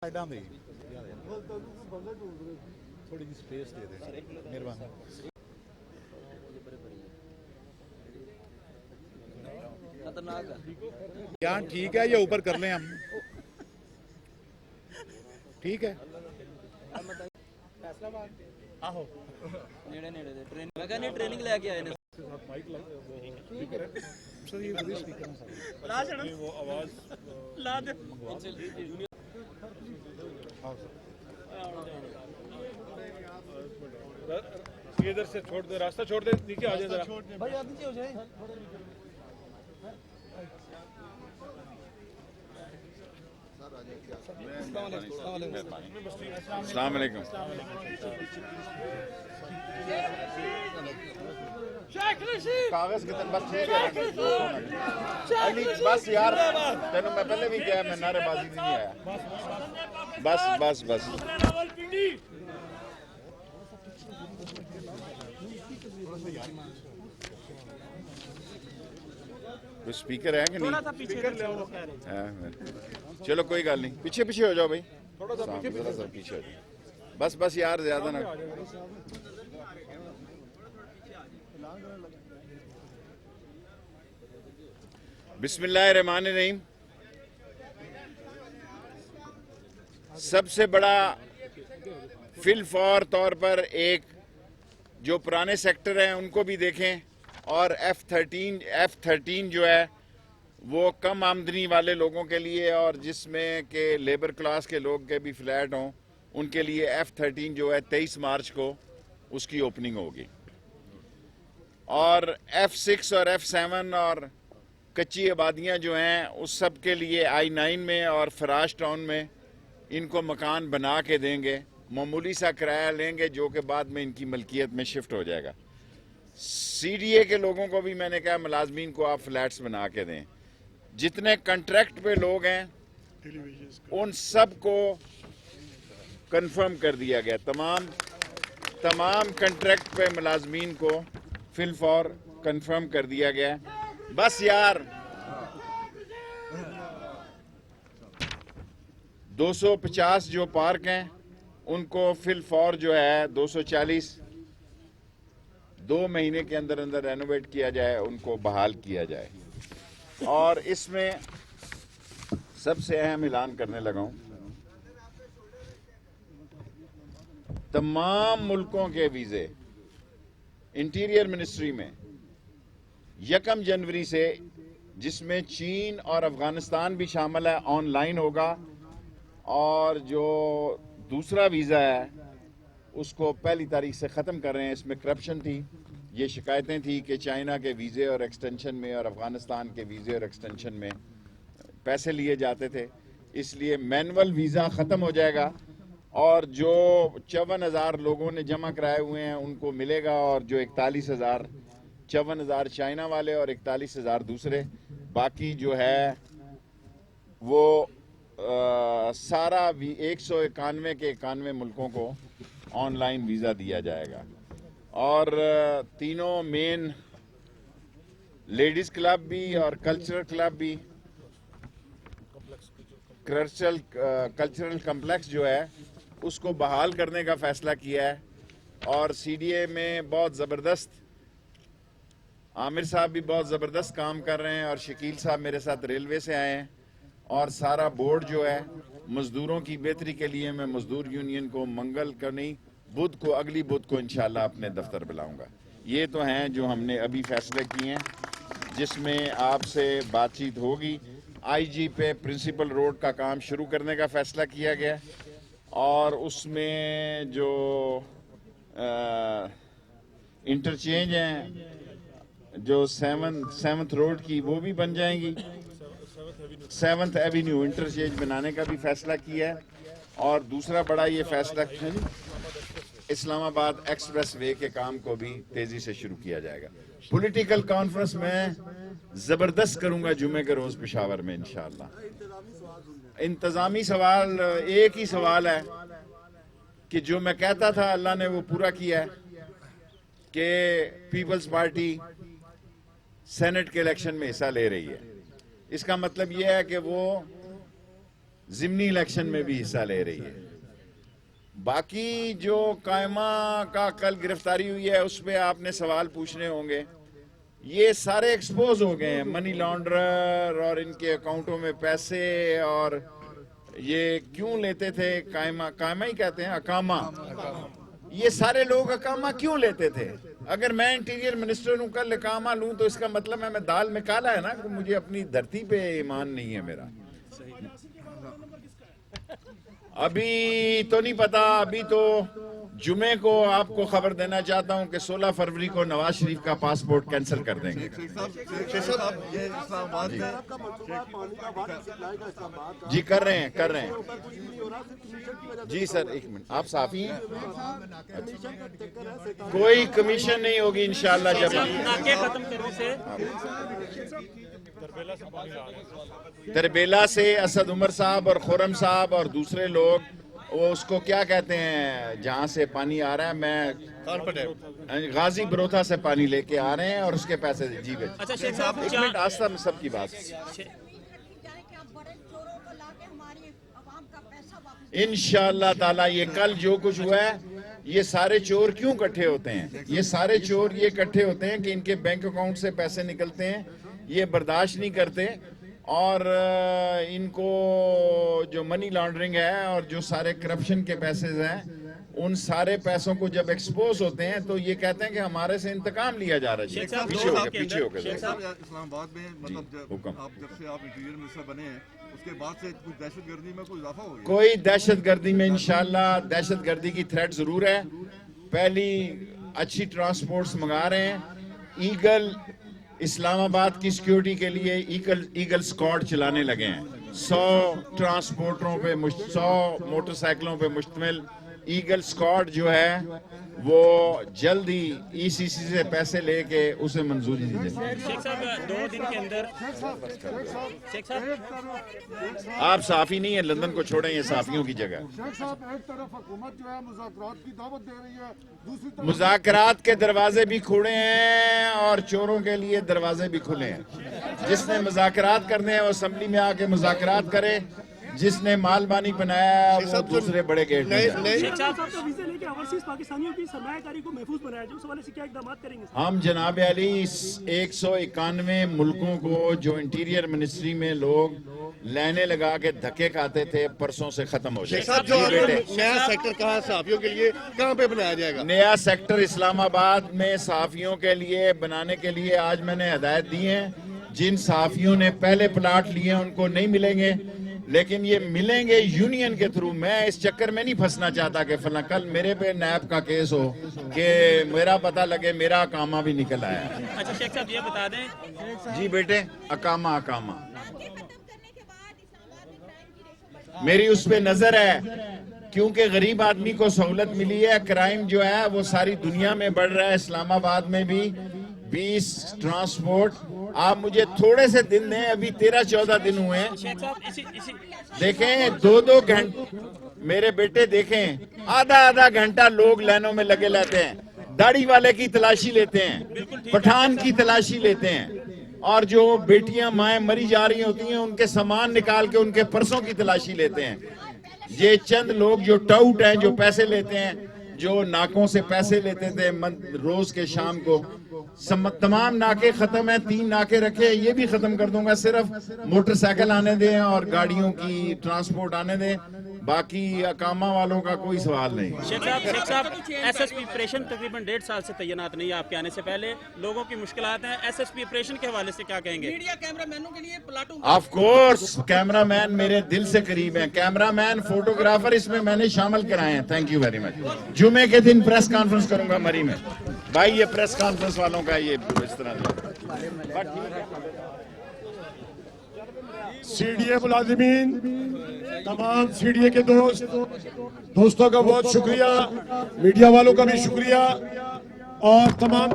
साइडां दे थोड़ी जी स्पेस दे दे मेहरबानी। क्या ठीक है या ऊपर कर लें हम? ठीक है आहो नेड़े नेड़े दे ट्रेन मैं कहनी ट्रेनिंग लेके आए ने सर ये बड़ी स्पीकर है ला छड़ वो आवाज ला दे इधर से छोड़ दे, रास्ता छोड़ दे, नीचे आ जाए जरा भाई आगे नीचे हो जाए। अस्सलाम वालेकुम। कागज कितने बस ठीक है बस यार तेन मैं पहले भी कहा मैं नारेबाजी नहीं आया बस बस बस कोई स्पीकर है कि नहीं? चलो कोई गल नहीं, पीछे पीछे हो जाओ भाई, थोड़ा सा पीछे हो जाओ बस बस यार ज्यादा ना। बिस्मिल्लाहिर्रहमानिर्रहीम। सबसे बड़ा फिलफौर तौर पर एक जो पुराने सेक्टर हैं उनको भी देखें और F-13 जो है वो कम आमदनी वाले लोगों के लिए और जिसमें के लेबर क्लास के लोग के भी फ्लैट हों उनके लिए F-13 जो है 23 मार्च को उसकी ओपनिंग होगी और F-6 और F-7 और कच्ची आबादियां जो हैं उस सब के लिए I-9 में और फराश टाउन में इनको मकान बना के देंगे, मामूली सा किराया लेंगे जो कि बाद में इनकी मलकियत में शिफ्ट हो जाएगा। CDA के लोगों को भी मैंने कहा मुलाजमीन को आप फ्लैट्स बना के दें। जितने कॉन्ट्रैक्ट पे लोग हैं उन सब को कंफर्म कर दिया गया, तमाम कॉन्ट्रैक्ट पे मुलाजमीन को फिलफौर कंफर्म कर दिया गया। बस यार 250 जो पार्क हैं उनको फिलफौर जो है 240 2 महीने के अंदर अंदर रेनोवेट किया जाए, उनको बहाल किया जाए। और इसमें सबसे अहम ऐलान करने लगा हूं, तमाम मुल्कों के वीजे इंटीरियर मिनिस्ट्री में 1 जनवरी से, जिसमें चीन और अफगानिस्तान भी शामिल है, ऑनलाइन होगा और जो दूसरा वीज़ा है उसको पहली तारीख से ख़त्म कर रहे हैं। इसमें करप्शन थी, ये शिकायतें थी कि चाइना के वीज़े और एक्सटेंशन में और अफ़गानिस्तान के वीज़े और एक्सटेंशन में पैसे लिए जाते थे, इसलिए मैनुअल वीज़ा ख़त्म हो जाएगा और जो 54,000 लोगों ने जमा कराए हुए हैं उनको मिलेगा और जो 54,000 चाइना वाले और 41,000 दूसरे, बाकी जो है वो सारा 191 के 91 मुल्कों को ऑनलाइन वीज़ा दिया जाएगा। और तीनों मेन लेडीज़ क्लब भी और कल्चरल क्लब भी, कल्चरल कम्प्लेक्स जो है उसको बहाल करने का फ़ैसला किया है। और CDA में बहुत ज़बरदस्त, आमिर साहब भी बहुत ज़बरदस्त काम कर रहे हैं और शकील साहब मेरे साथ रेलवे से आए हैं और सारा बोर्ड जो है मज़दूरों की बेहतरी के लिए मैं मज़दूर यूनियन को मंगल को नहीं बुध को, अगली बुध को इंशाल्लाह अपने दफ्तर बुलाऊंगा। ये तो हैं जो हमने अभी फैसले किए हैं जिसमें आपसे बातचीत होगी। IG पे प्रिंसिपल रोड का काम शुरू करने का फ़ैसला किया गया और उसमें जो इंटरचेंज हैं जो 7th रोड की वो भी बन जाएंगी, 7th एवेन्यू इंटरचेंज बनाने का भी फैसला किया है। और दूसरा बड़ा ये फैसला इस्लामाबाद एक्सप्रेस वे के काम को भी तेजी से शुरू किया जाएगा। पॉलिटिकल कॉन्फ्रेंस में जबरदस्त करूंगा जुमे के रोज पेशावर में इंशाअल्लाह। इंतजामी सवाल, एक ही सवाल है कि जो मैं कहता था अल्लाह ने वो पूरा किया है कि पीपल्स पार्टी सेनेट के इलेक्शन में हिस्सा ले रही है। इसका मतलब यह है कि वो ज़िमनी इलेक्शन में भी हिस्सा ले रही है। बाकी जो कायमा का कल गिरफ्तारी हुई है उस पर आपने सवाल पूछने होंगे। ये सारे एक्सपोज हो गए हैं, मनी लॉन्ड्रर और इनके अकाउंटों में पैसे, और ये क्यों लेते थे, कायमा कायमा ही कहते हैं, अकामा, ये सारे लोग अकामा क्यों लेते थे? अगर मैं इंटीरियर मिनिस्टर हूं, कल अकामा लूं तो इसका मतलब है मैं दाल में काला है ना, कि मुझे अपनी धरती पे ईमान नहीं है मेरा। अभी तो नहीं पता, अभी तो जुमे को आपको खबर देना चाहता हूं कि 16 फरवरी को नवाज शरीफ का पासपोर्ट कैंसिल कर देंगे। जी कर रहे हैं जी सर, एक मिनट, आप साफी हैं? कोई कमीशन नहीं होगी इंशाल्लाह। जब नाके खत्म करने से तरबेला से असद उमर साहब और खुरम साहब और दूसरे लोग, वो उसको क्या कहते हैं जहाँ से पानी आ रहा है, मैं गाजी बरोथा से पानी लेके आ रहे हैं और उसके पैसे जी बेच। अच्छा शेख साहब, एक मिनट, आस्था में सबकी बात। इंशाअल्लाह ताला ये कल जो कुछ हुआ है, ये सारे चोर क्यों इकट्ठे होते हैं? ये सारे चोर ये इकट्ठे होते हैं कि इनके बैंक अकाउंट से पैसे निकलते हैं, ये बर्दाश्त नहीं करते, और इनको जो मनी लॉन्ड्रिंग है और जो सारे करप्शन के पैसे हैं, उन सारे पैसों को जब एक्सपोज होते हैं तो ये कहते हैं कि हमारे से इंतकाम लिया जा रहा है। पीछे हो गए इस्लामाबाद में, मतलब जब से आप इंटीरियर मिनिस्टर बने हैं उसके बाद से कुछ दहशतगर्दी में कोई इजाफा हो गया? कोई दहशतगर्दी में इंशाल्लाह, दहशतगर्दी की थ्रेट जरूर है। पहली अच्छी ट्रांसपोर्ट्स मंगा रहे हैं। ईगल इस्लामाबाद की सिक्योरिटी के लिए ईगल स्क्वाड चलाने लगे हैं। 100 ट्रांसपोर्टरों पे, 100 मोटरसाइकिलों पे मुश्तमिल ईगल स्क्वाड जो है वो जल्द ही ईसीसी से पैसे लेके उसे मंजूरी दी जाए। शेख साहब 2 दिन के अंदर, शेख साहब आप साफी नहीं है, लंदन को छोड़ें, ये साफियों की जगह। शेख साहब, एक तरफ हुकूमत जो है मुज़ाकरात की दावत दे रही है, दूसरी तरफ मुज़ाकरात के दरवाजे भी खुले हैं और चोरों के लिए दरवाजे भी खुले हैं। जिसने मुज़ाकरात करने हैं वो असेंबली में आके मुज़ाकरात करे, जिसने मालबानी बनाया वो दूसरे बड़े गेट में जाए। शेख साहब का वीजा लेके ओवरसीज पाकिस्तानियों की सरमायाकारी को महफूज बनाया जाए, उस हवाले से क्या इकदाम करेंगे? हम जनाब अली 191 मुल्कों को जो इंटीरियर मिनिस्ट्री में लोग लाइनें लगा के धक्के खाते थे, परसों से खत्म हो जाए। नया सेक्टर कहाँ सहाफियों के लिए कहाँ पे बनाया जाएगा? नया सेक्टर इस्लामाबाद में सहाफियों के लिए बनाने के लिए आज मैंने हदायत दी है। जिन सहाफियों ने पहले प्लाट लिए उनको नहीं मिलेंगे, लेकिन ये मिलेंगे यूनियन के थ्रू। मैं इस चक्कर में नहीं फंसना चाहता कि फला कल मेरे पे नैब का केस हो कि मेरा पता लगे मेरा अकामा भी निकल आया। अच्छा शेख साहब ये बता दें, जी बेटे, अकामा अकामा मेरी उस पे नजर है, क्योंकि गरीब आदमी को सहूलत मिली है। क्राइम जो है वो सारी दुनिया में बढ़ रहा है, इस्लामाबाद में भी 20 ट्रांसपोर्ट। आप मुझे थोड़े से दिन दें, अभी 13-14 दिन हुए हैं। शेख साहब इसी देखें 2-2 घंटे, मेरे बेटे देखें आधा घंटा लोग लाइनों में लगे रहते हैं। दाढ़ी वाले की तलाशी लेते हैं, पठान की तलाशी लेते हैं, और जो बेटियां माएं मरी जा रही होती हैं उनके सामान निकाल के उनके पर्सों की तलाशी लेते हैं। ये चंद लोग जो टाउट हैं, जो पैसे लेते हैं, जो नाकों से पैसे लेते थे रोज के शाम को, तमाम नाके खत्म है। 3 नाके रखे, ये भी खत्म कर दूंगा। सिर्फ मोटरसाइकिल आने दें और गाड़ियों की ट्रांसपोर्ट आने दें, बाकी अकामा वालों का कोई सवाल नहीं। शेख साहब एसएसपी ऑपरेशन तकरीबन 1.5 साल से तैनात नहीं है आपके आने से पहले, लोगों की मुश्किलात हैं, एसएसपी ऑपरेशन के हवाले से क्या कहेंगे? मीडिया कैमरामैनों के लिए प्लाटून, ऑफ कोर्स कैमरामैन मेरे दिल से करीब हैं। कैमरामैन, फोटोग्राफर इसमें मैंने शामिल कराए हैं। Thank you very much. जुमे के दिन प्रेस कॉन्फ्रेंस करूंगा मरी में। भाई ये प्रेस कॉन्फ्रेंस वालों का ये इस तरह सीडीए मुलाजिमीन, तमाम सीडीए के दोस्तों का बहुत शुक्रिया, मीडिया वालों का भी शुक्रिया, और तमाम